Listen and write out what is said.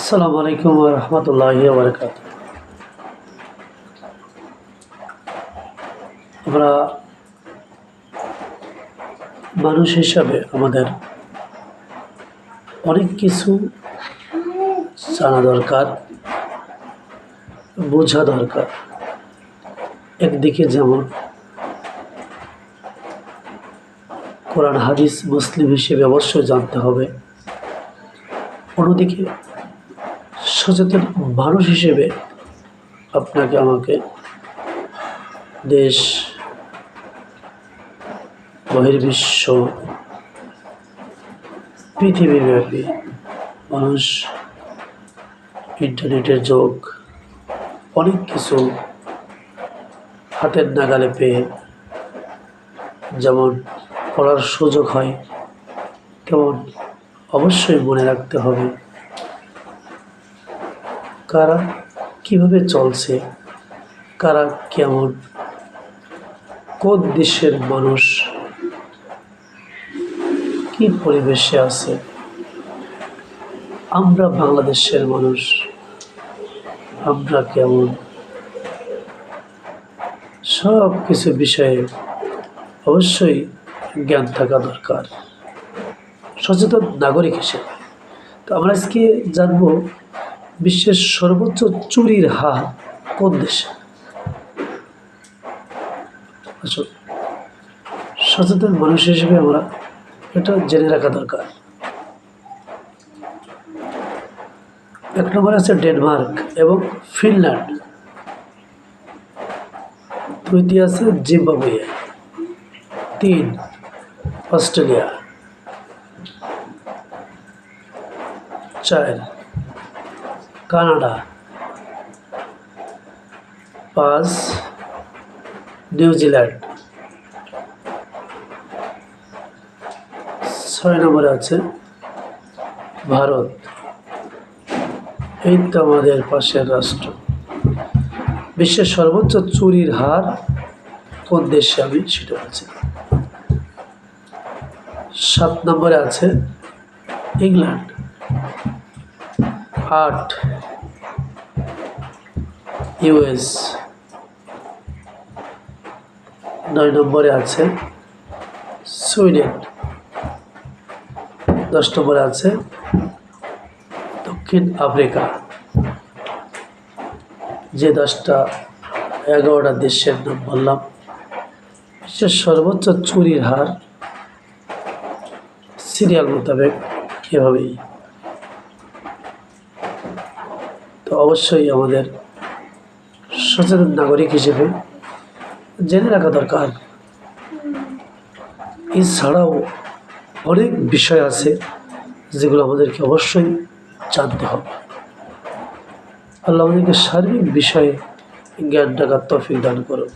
আসসালামু আলাইকুম ওয়া রাহমাতুল্লাহি ওয়া বারাকাতুহু। আমরা মানুষ হিসাবে আমাদের অনেক কিছু জানা দরকার, বোঝা দরকার। একদিকে যেমন কোরআন হাদিস মুসলিম হিসেবে অবশ্যই জানতে হবে, অন্যদিকে সচেতন মানুষ হিসেবে আপনাকে আমাকে দেশ বহির্বিশ্ব পৃথিবীব্যাপী মানুষ ইন্টারনেটের যুগ, অনেক কিছু হাতের নাগালে পেয়ে যেমন পড়ার সুযোগ হয়, তেমন অবশ্যই মনে রাখতে হবে কারা কিভাবে চলছে, কারা কেমন, কোন দেশের মানুষ কি পরিবেশে আছে, আমরা বাংলাদেশের মানুষ আমরা কেমন, সব কিছু বিষয়ে অবশ্যই জ্ঞান থাকা দরকার সচেতন নাগরিক হিসেবে। তো আমরা আজকে জানবো বিশ্বের সর্বোচ্চ চুরির হার কোন দেশে। আসলে সচেতন মানুষ হিসেবে আমরা এটা জেনে রাখা দরকার। এক নম্বরে আছে ডেনমার্ক এবং ফিনল্যান্ড, দুইটি আছে জিম্বাবুয়ে, 3 অস্ট্রেলিয়া, 4 কানাডা, 5 নিউজিল্যান্ড, 6 নম্বরে আছে ভারত। এই তো আমাদের পাশের রাষ্ট্র। বিশ্বের সর্বোচ্চ চুরির হার কোন দেশে আমি সেটা বলছি। 7 নম্বরে আছে ইংল্যান্ড, 8 ইউএস, 9 নম্বরে আছে সুইডেন, 10 নম্বরে আছে দক্ষিণ আফ্রিকা। যে 11টা দেশের নাম বললাম, বিশ্বের সর্বোচ্চ চুরির হার সিরিয়াল মোতাবেক এভাবেই। তো অবশ্যই আমাদের সচেতন নাগরিক হিসেবে জেনে রাখা দরকার। এছাড়াও অনেক বিষয় আছে যেগুলো আমাদেরকে অবশ্যই জানতে হবে। আল্লাহ আমাদেরকে সার্বিক বিষয়ে জ্ঞান টাকার তৌফিক দান করুন।